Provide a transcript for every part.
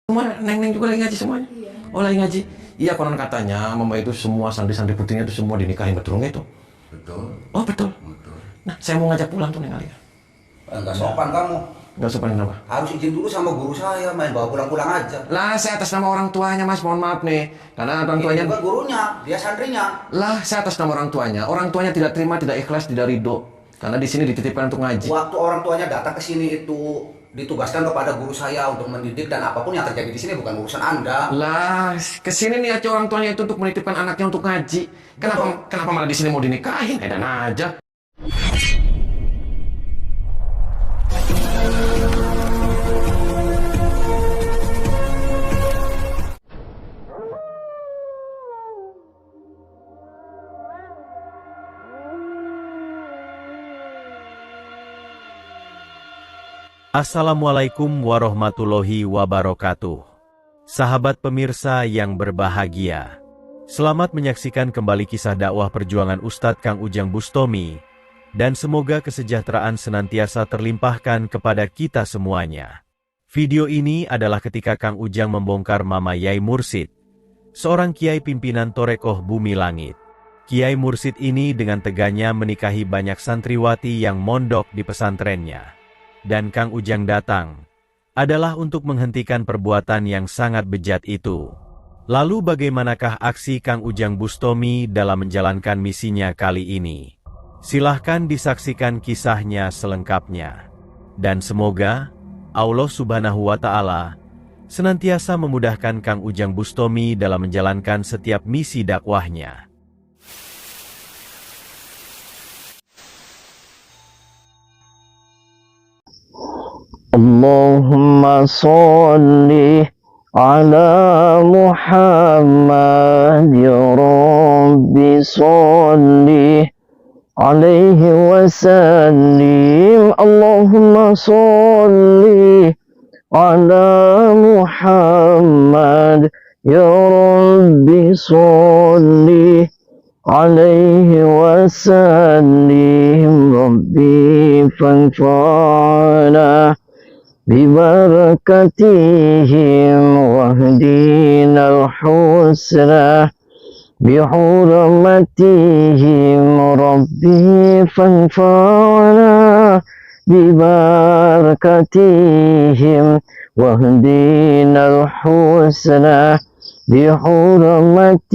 Semua neng-neng juga lagi ngaji semuanya. Iya. Oh lagi ngaji. Iya konon katanya mama itu semua santri-santri putrinya itu semua dinikahin, betul nggak itu? Betul. Oh betul. Betul. Nah saya mau ngajak pulang tuh Neng Alia. Enggak sopan kamu. Nggak sopan kenapa? Harus izin dulu sama guru saya, main bawa pulang-pulang aja. Lah saya atas nama orang tuanya Mas, mohon maaf nih. Karena orang tuanya. Ini bukan gurunya, dia santrinya. Lah saya atas nama orang tuanya. Orang tuanya tidak terima, tidak ikhlas, tidak ridho. Karena di sini dititipkan untuk ngaji. Waktu orang tuanya datang ke sini itu ditugaskan kepada guru saya untuk mendidik, dan apapun yang terjadi di sini bukan urusan Anda. Lah kesini nih aja orang tuanya itu untuk menitipkan anaknya untuk ngaji. Kenapa malah di sini mau dinikahin? Edan aja. Assalamualaikum warahmatullahi wabarakatuh. Sahabat pemirsa yang berbahagia, selamat menyaksikan kembali kisah dakwah perjuangan Ustadz Kang Ujang Bustomi, dan semoga kesejahteraan senantiasa terlimpahkan kepada kita semuanya. Video ini adalah ketika Kang Ujang membongkar Mama Yai Mursid, seorang kiai pimpinan Torekoh Bumi Langit. Kiai Mursid ini dengan teganya menikahi banyak santriwati yang mondok di pesantrennya. Dan Kang Ujang datang adalah untuk menghentikan perbuatan yang sangat bejat itu. Lalu bagaimanakah aksi Kang Ujang Bustomi dalam menjalankan misinya kali ini? Silahkan disaksikan kisahnya selengkapnya. Dan semoga Allah Subhanahu wa Ta'ala senantiasa memudahkan Kang Ujang Bustomi dalam menjalankan setiap misi dakwahnya. Allahumma salli ala Muhammad ya Rabbi salli alaihi wa sallim. Allahumma salli ala Muhammad ya Rabbi salli alaihi wa sallim. Rabbi fanfa'na ببركتهم واهدنا الحسنى بحرمتهم ربي فانفعنا ببركتهم واهدنا الحسنى بحرمتهم.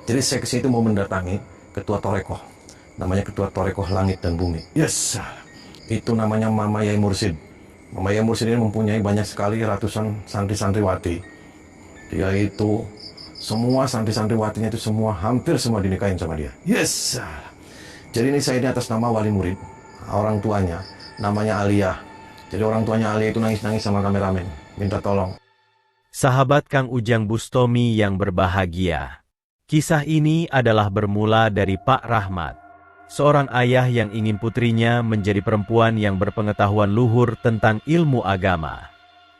Jadi saya ke situ mau mendatangi ketua Torekoh. Namanya ketua Torekoh Langit dan Bumi. Yes, itu namanya Mama Yai Mursid. Mama Yai Mursid ini mempunyai banyak sekali ratusan santri-santriwati. Dia itu, semua santri-santriwatinya itu semua, hampir semua dinikahin sama dia. Yes. Jadi ini saya ini atas nama wali murid, orang tuanya, namanya Alia. Jadi orang tuanya Alia itu nangis-nangis sama kameramen, minta tolong. Sahabat Kang Ujang Bustomi yang berbahagia. Kisah ini adalah bermula dari Pak Rahmat, seorang ayah yang ingin putrinya menjadi perempuan yang berpengetahuan luhur tentang ilmu agama.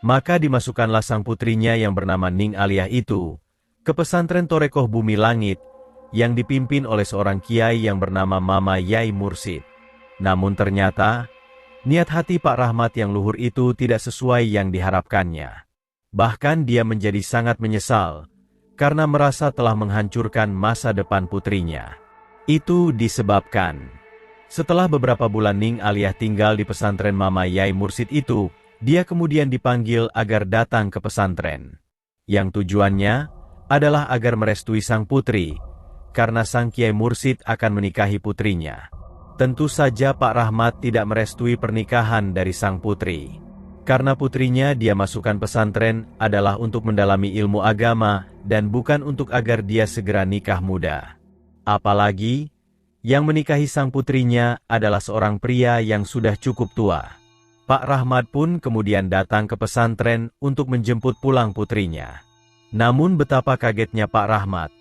Maka dimasukkanlah sang putrinya yang bernama Ning Aliah itu ke pesantren Torekoh Bumi Langit yang dipimpin oleh seorang kiai yang bernama Mama Yai Mursid. Namun ternyata, niat hati Pak Rahmat yang luhur itu tidak sesuai yang diharapkannya. Bahkan dia menjadi sangat menyesal karena merasa telah menghancurkan masa depan putrinya. Itu disebabkan setelah beberapa bulan Ning Aliah tinggal di pesantren Mama Yai Mursid itu, dia kemudian dipanggil agar datang ke pesantren. Yang tujuannya adalah agar merestui sang putri, karena sang Kiai Mursid akan menikahi putrinya. Tentu saja Pak Rahmat tidak merestui pernikahan dari sang putri. Karena putrinya dia masukkan pesantren adalah untuk mendalami ilmu agama dan bukan untuk agar dia segera nikah muda. Apalagi, yang menikahi sang putrinya adalah seorang pria yang sudah cukup tua. Pak Rahmat pun kemudian datang ke pesantren untuk menjemput pulang putrinya. Namun betapa kagetnya Pak Rahmat,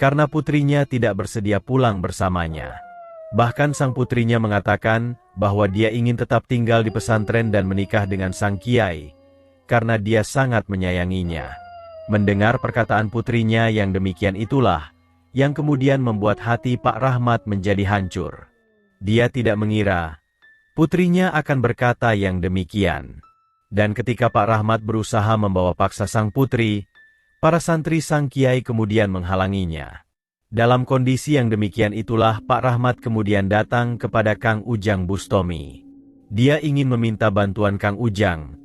karena putrinya tidak bersedia pulang bersamanya. Bahkan sang putrinya mengatakan bahwa dia ingin tetap tinggal di pesantren dan menikah dengan sang kiai, karena dia sangat menyayanginya. Mendengar perkataan putrinya yang demikian itulah, yang kemudian membuat hati Pak Rahmat menjadi hancur. Dia tidak mengira putrinya akan berkata yang demikian. Dan ketika Pak Rahmat berusaha membawa paksa sang putri, para santri sang kiai kemudian menghalanginya. Dalam kondisi yang demikian itulah Pak Rahmat kemudian datang kepada Kang Ujang Bustomi. Dia ingin meminta bantuan Kang Ujang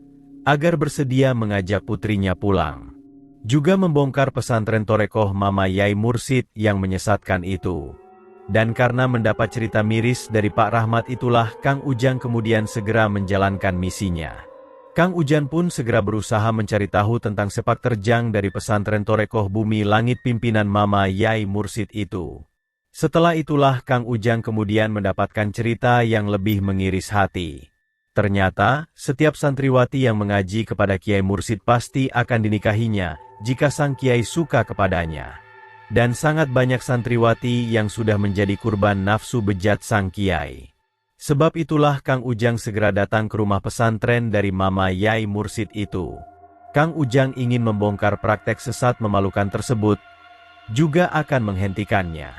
agar bersedia mengajak putrinya pulang. Juga membongkar pesantren Torekoh Mama Yai Mursid yang menyesatkan itu. Dan karena mendapat cerita miris dari Pak Rahmat itulah Kang Ujang kemudian segera menjalankan misinya. Kang Ujang pun segera berusaha mencari tahu tentang sepak terjang dari pesantren Torekoh Bumi Langit pimpinan Mama Yai Mursid itu. Setelah itulah Kang Ujang kemudian mendapatkan cerita yang lebih mengiris hati. Ternyata, setiap santriwati yang mengaji kepada Kiai Mursid pasti akan dinikahinya jika sang Kiai suka kepadanya. Dan sangat banyak santriwati yang sudah menjadi kurban nafsu bejat sang Kiai. Sebab itulah Kang Ujang segera datang ke rumah pesantren dari Mama Yai Mursid itu. Kang Ujang ingin membongkar praktek sesat memalukan tersebut, juga akan menghentikannya.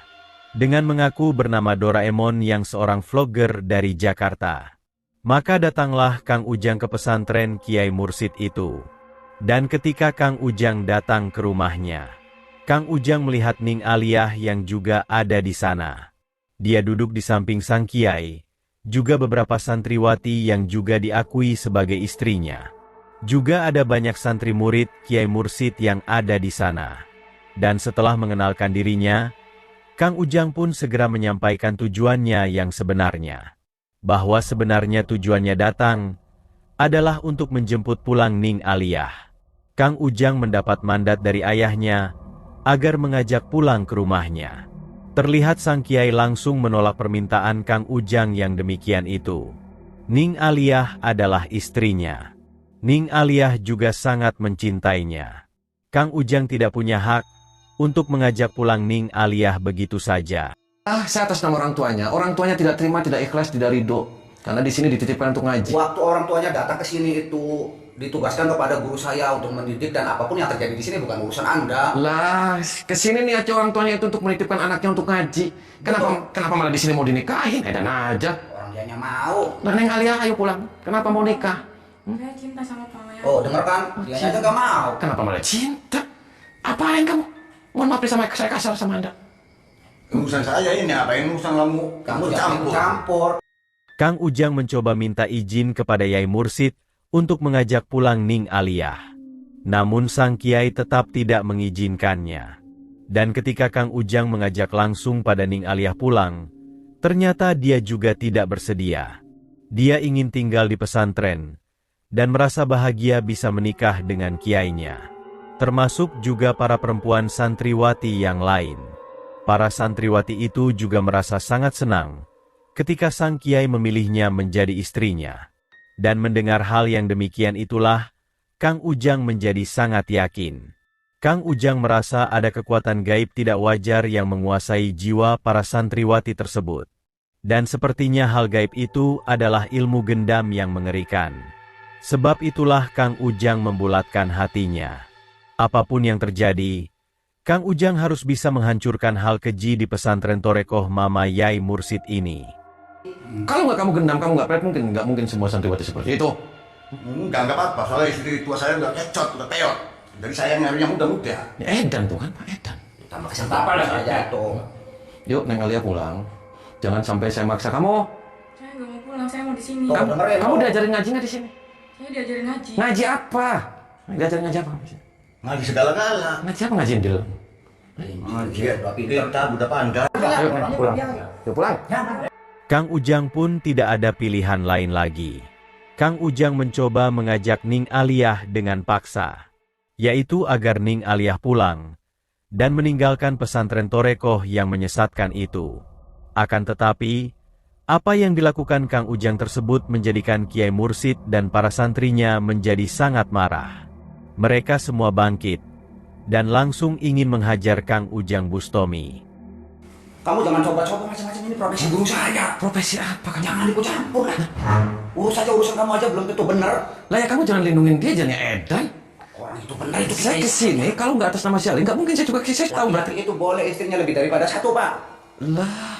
Dengan mengaku bernama Doraemon yang seorang vlogger dari Jakarta. Maka datanglah Kang Ujang ke pesantren Kiai Mursid itu. Dan ketika Kang Ujang datang ke rumahnya, Kang Ujang melihat Ning Aliyah yang juga ada di sana. Dia duduk di samping sang Kiai, juga beberapa santriwati yang juga diakui sebagai istrinya. Juga ada banyak santri murid Kiai Mursid yang ada di sana. Dan setelah mengenalkan dirinya, Kang Ujang pun segera menyampaikan tujuannya yang sebenarnya. Bahwa sebenarnya tujuannya datang adalah untuk menjemput pulang Ning Aliyah. Kang Ujang mendapat mandat dari ayahnya agar mengajak pulang ke rumahnya. Terlihat sang Kiai langsung menolak permintaan Kang Ujang yang demikian itu. Ning Aliyah adalah istrinya. Ning Aliyah juga sangat mencintainya. Kang Ujang tidak punya hak untuk mengajak pulang Ning Aliyah begitu saja. Saya atas nama orang tuanya. Orang tuanya tidak terima, tidak ikhlas, tidak ridho. Karena di sini dititipkan untuk ngaji. Waktu orang tuanya datang ke sini itu ditugaskan kepada guru saya untuk mendidik dan apapun yang terjadi di sini bukan urusan Anda. Lah, kesini nih aja orang tuanya itu untuk menitipkan anaknya untuk ngaji. Kenapa malah di sini mau dinikahin? Edan aja. Orang dianya mau. Lah Neng Alia, ayo pulang. Kenapa mau nikah? Saya cinta sama Pak. Oh, dengar kan? Dianya aja gak mau. Kenapa malah cinta? Apain kamu? Mohon maaf sama saya kasar sama Anda. Urusan saya ini, apain urusan kamu? Kamu jangan campur. Kang Ujang mencoba minta izin kepada Yai Mursid untuk mengajak pulang Ning Aliyah. Namun sang Kiai tetap tidak mengizinkannya. Dan ketika Kang Ujang mengajak langsung pada Ning Aliyah pulang, ternyata dia juga tidak bersedia. Dia ingin tinggal di pesantren, dan merasa bahagia bisa menikah dengan kiainya. Termasuk juga para perempuan santriwati yang lain. Para santriwati itu juga merasa sangat senang ketika sang Kiai memilihnya menjadi istrinya. Dan mendengar hal yang demikian itulah, Kang Ujang menjadi sangat yakin. Kang Ujang merasa ada kekuatan gaib tidak wajar yang menguasai jiwa para santriwati tersebut. Dan sepertinya hal gaib itu adalah ilmu gendam yang mengerikan. Sebab itulah Kang Ujang membulatkan hatinya. Apapun yang terjadi, Kang Ujang harus bisa menghancurkan hal keji di pesantren Torekoh Mama Yai Mursid ini. Kalau nggak kamu gendam, kamu nggak mungkin semua santriwati seperti itu. Enggak apa-apa, soalnya istri tua saya udah kecot, udah peot. Jadi saya nyarinya muda-muda. Ya Edan tuh kan, Pak Edan. Tambah kesempatan saya jatuh. Yuk Neng Alia pulang. Jangan sampai saya maksa kamu. Saya nggak mau pulang, saya mau di sini. Tuh, dengerin, Kamu loh. diajarin ngaji nggak di sini? Saya diajarin ngaji. Ngaji apa? Diajarin ngaji apa? Ngaji segala-gala. Ngaji apa ngaji Indil? Ngaji, udah pinter, udah pandai. Yuk Neng, pulang. Yuk pulang. Kang Ujang pun tidak ada pilihan lain lagi. Kang Ujang mencoba mengajak Ning Aliyah dengan paksa, yaitu agar Ning Aliyah pulang dan meninggalkan pesantren Torekoh yang menyesatkan itu. Akan tetapi, apa yang dilakukan Kang Ujang tersebut menjadikan Kiai Mursid dan para santrinya menjadi sangat marah. Mereka semua bangkit dan langsung ingin menghajar Kang Ujang Bustomi. Kamu jangan coba-coba macam-macam, ini profesi guru saya. Profesi apa kamu? Jangan ikut campur lah. Urus saja urusan kamu aja belum tentu benar. Lah ya kamu jangan lindungin dia, jangan ya Edan. Orang itu benar itu Saya kesini kalau nggak atas nama si Ali, nggak mungkin saya juga saya tahu berarti. itu boleh istrinya lebih daripada satu, Pak. Lah.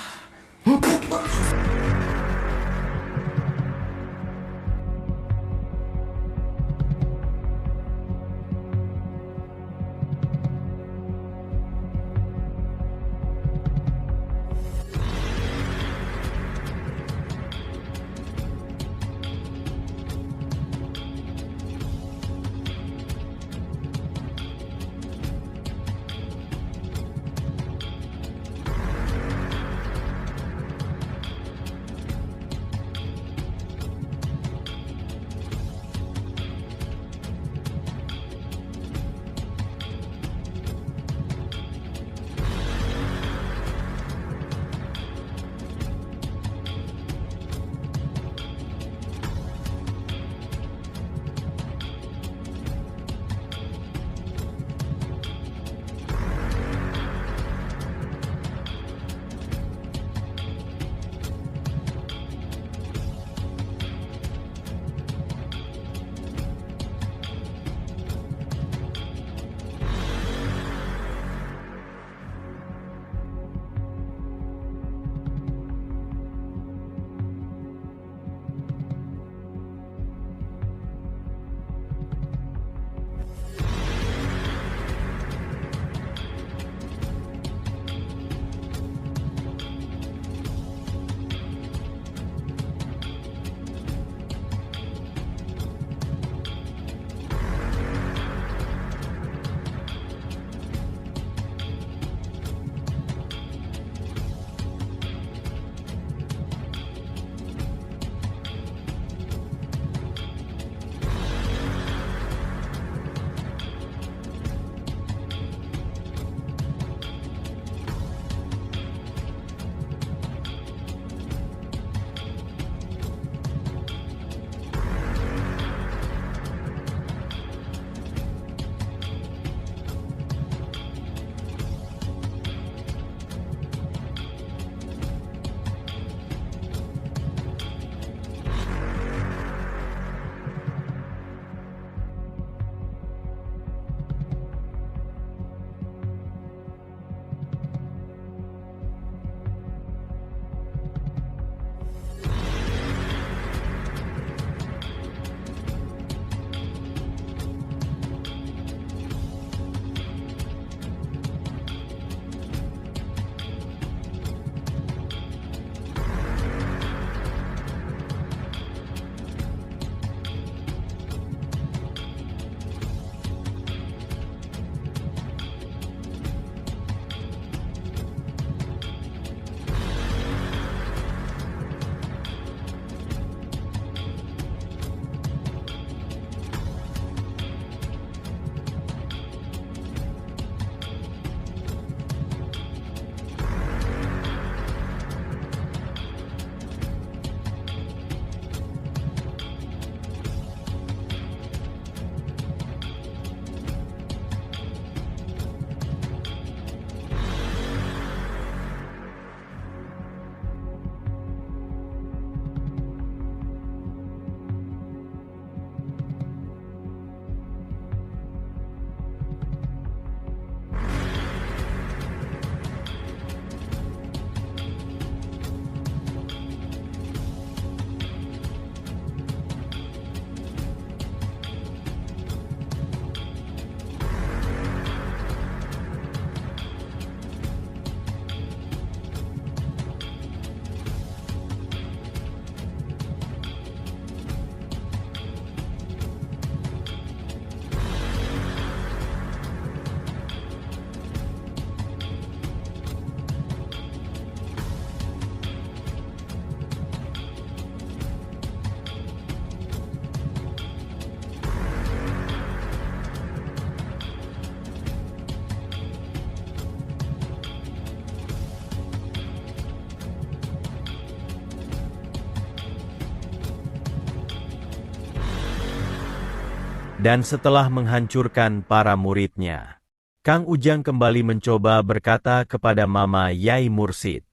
Dan setelah menghancurkan para muridnya, Kang Ujang kembali mencoba berkata kepada Mama Yai Mursid,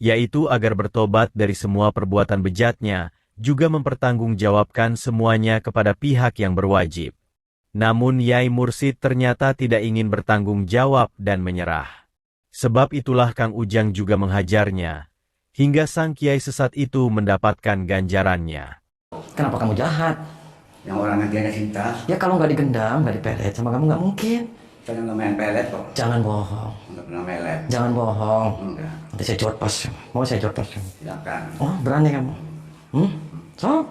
yaitu agar bertobat dari semua perbuatan bejatnya, juga mempertanggungjawabkan semuanya kepada pihak yang berwajib. Namun Yai Mursid ternyata tidak ingin bertanggung jawab dan menyerah. Sebab itulah Kang Ujang juga menghajarnya, hingga sang kiai sesat itu mendapatkan ganjarannya. Kenapa kamu jahat? Yang orangnya dia cinta, Ya kalau nggak digendam, nggak dipelet sama kamu nggak mungkin. saya nggak main pelet kok. Jangan bohong. Nggak pernah melet. Jangan bohong. Enggak, Nanti saya jawab pas. Mau saya jawab pas. silakan. Oh, berani kamu? So?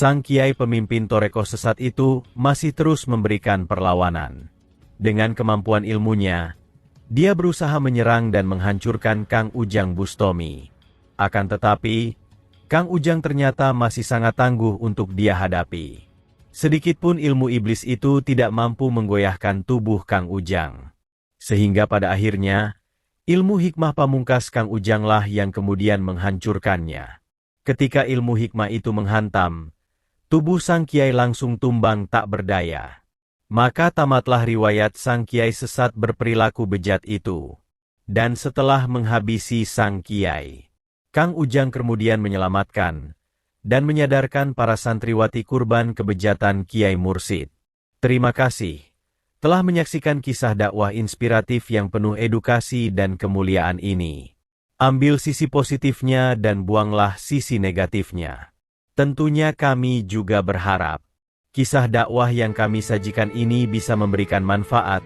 Sang kiai pemimpin toreko sesat itu masih terus memberikan perlawanan. Dengan kemampuan ilmunya, dia berusaha menyerang dan menghancurkan Kang Ujang Bustomi. Akan tetapi, Kang Ujang ternyata masih sangat tangguh untuk dia hadapi. Sedikitpun ilmu iblis itu tidak mampu menggoyahkan tubuh Kang Ujang. Sehingga pada akhirnya, ilmu hikmah pamungkas Kang Ujanglah yang kemudian menghancurkannya. Ketika ilmu hikmah itu menghantam, tubuh sang kiai langsung tumbang tak berdaya. Maka tamatlah riwayat sang kiai sesat berperilaku bejat itu. Dan setelah menghabisi sang kiai, Kang Ujang kemudian menyelamatkan dan menyadarkan para santriwati kurban kebejatan Kiai Mursid. Terima kasih telah menyaksikan kisah dakwah inspiratif yang penuh edukasi dan kemuliaan ini. Ambil sisi positifnya dan buanglah sisi negatifnya. Tentunya kami juga berharap kisah dakwah yang kami sajikan ini bisa memberikan manfaat,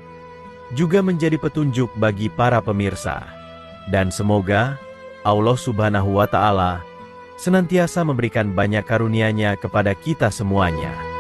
juga menjadi petunjuk bagi para pemirsa. Dan semoga Allah Subhanahu wa Ta'ala senantiasa memberikan banyak karunia-Nya kepada kita semuanya.